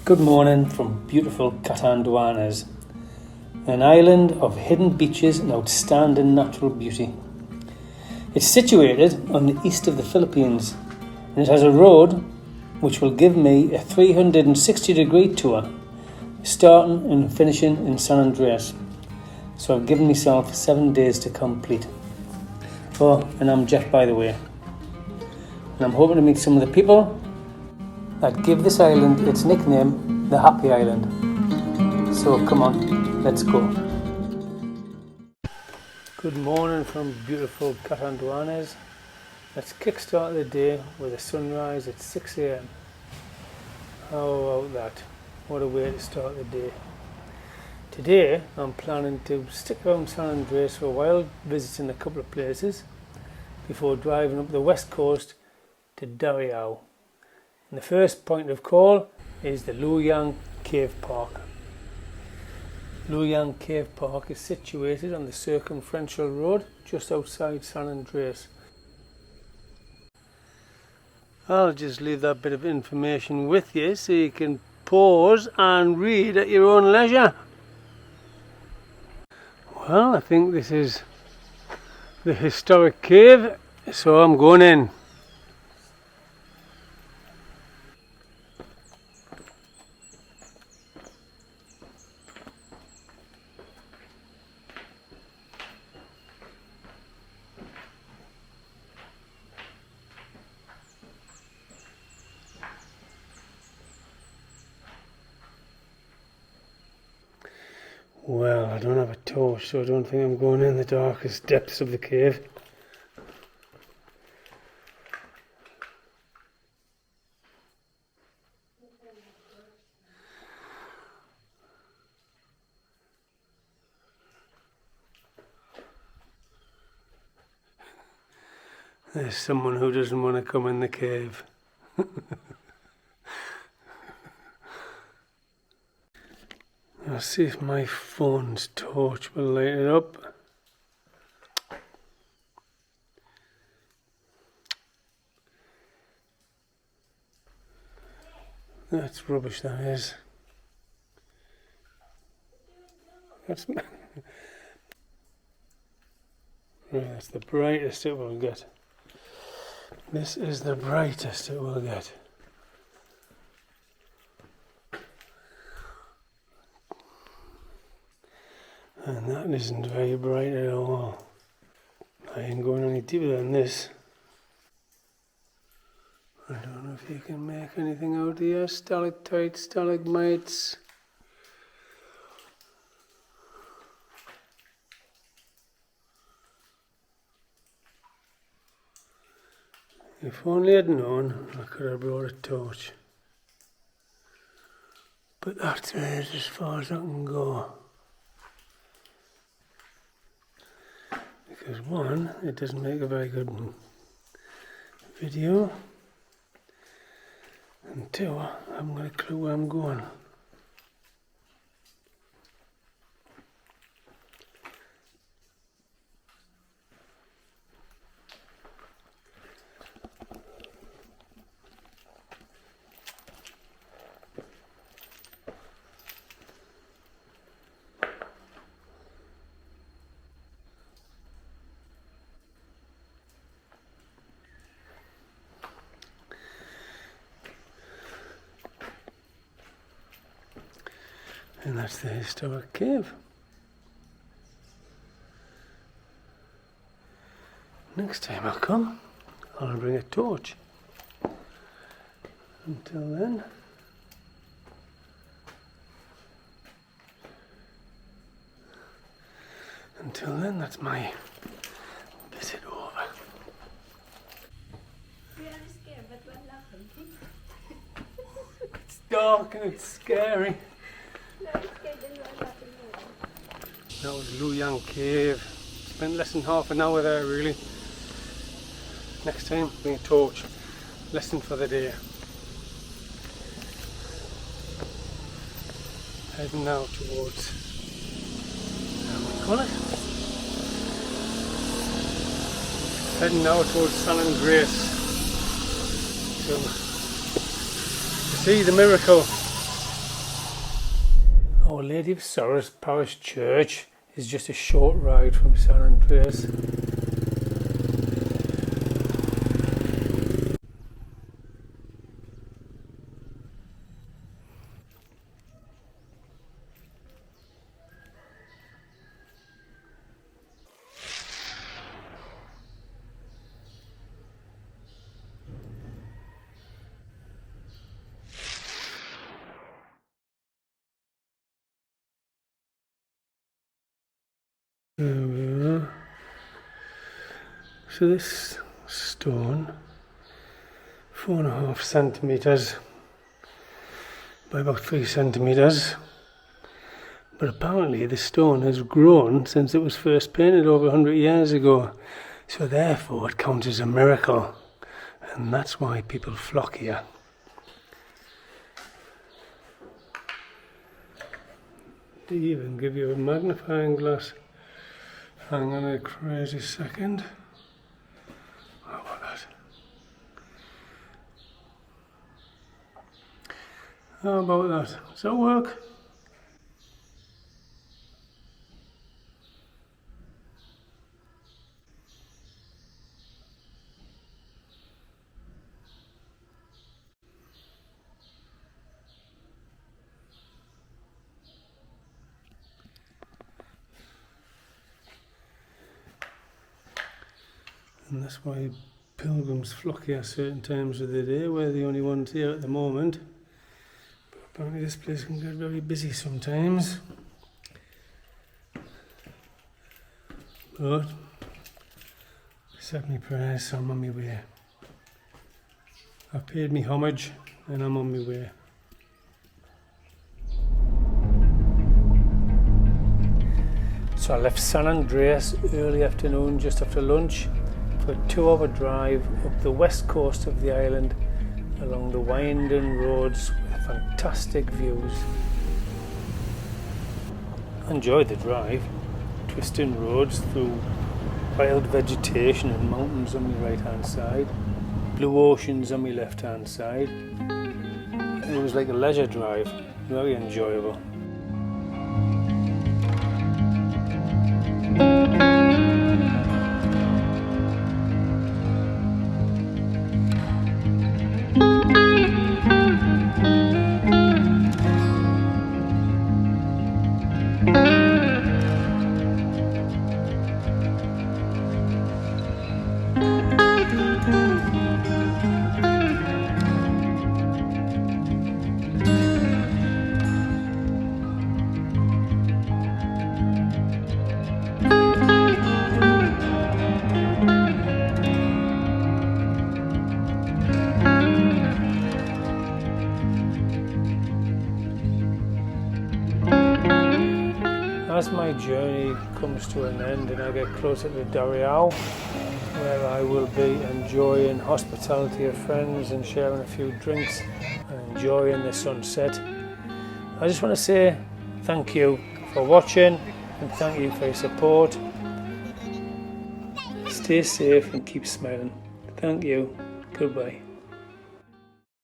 Good morning from beautiful Catanduanes, an island of hidden beaches and outstanding natural beauty. It's situated on the east of the Philippines, and it has a road which will give me a 360-degree tour, starting and finishing in San Andreas. So I've given myself 7 days to complete. Oh, and I'm Jeff, by the way. And I'm hoping to meet some of the people that give this island its nickname, the Happy Island. So come on, let's go. Good morning from beautiful Catanduanes. Let's kickstart the day with a sunrise at 6 a.m. How about that? What a way to start the day. Today I'm planning to stick around San Andreas for a while, visiting a couple of places before driving up the west coast to Dariao. And the first point of call is the Luyang Cave Park. Luyang Cave Park is situated on the circumferential road just outside San Andreas. I'll just leave that bit of information with you so you can pause and read at your own leisure. Well, I think this is the historic cave, so I'm going in. Well, I don't have a torch, so I don't think I'm going in the darkest depths of the cave. There's someone who doesn't want to come in the cave. I'll see if my phone's torch will light it up. That's rubbish, that is. Right, that's the brightest it will get. This is the brightest it will get. And that isn't very bright at all. I ain't going any deeper than this. I don't know if you can make anything out here. Stalactites, stalagmites. If only I'd known, I could have brought a torch. But that's as far as I can go. Because one, it doesn't make a very good video, and two, I haven't got a clue where I'm going. And that's the historic cave. Next time I come, I'll bring a torch. Until then, that's my visit over. Really scared, but what happened? It's dark and it's scary. That was Luyang Cave. Spent less than half an hour there, really. Next time, bring a torch. Lesson for the day. Heading now towards, how do we call it? Heading now towards San Andreas to see the miracle Our Lady of Sorrows Parish Church is just a short ride from San Andreas. There we are. So this stone, 4.5 centimetres by about 3 centimetres, but apparently the stone has grown since it was first painted over 100 years ago, so therefore it counts as a miracle, and that's why people flock here. They even give you a magnifying glass. Hang on a crazy second. How about that? How about that? Does that work? And that's why pilgrims flock here certain times of the day. We're the only ones here at the moment. But apparently this place can get very busy sometimes. But I said my prayers, so I'm on my way. I've paid me homage and I'm on my way. So I left San Andreas early afternoon, just after lunch, for a 2-hour drive up the west coast of the island along the winding roads with fantastic views. I enjoyed the drive, twisting roads through wild vegetation and mountains on my right hand side, blue oceans on my left hand side. It was like a leisure drive, very enjoyable. As my journey comes to an end and I get closer to Dariao, where I will be enjoying hospitality of friends and sharing a few drinks and enjoying the sunset, I just want to say thank you for watching and thank you for your support. Stay safe and keep smiling. Thank you. Goodbye.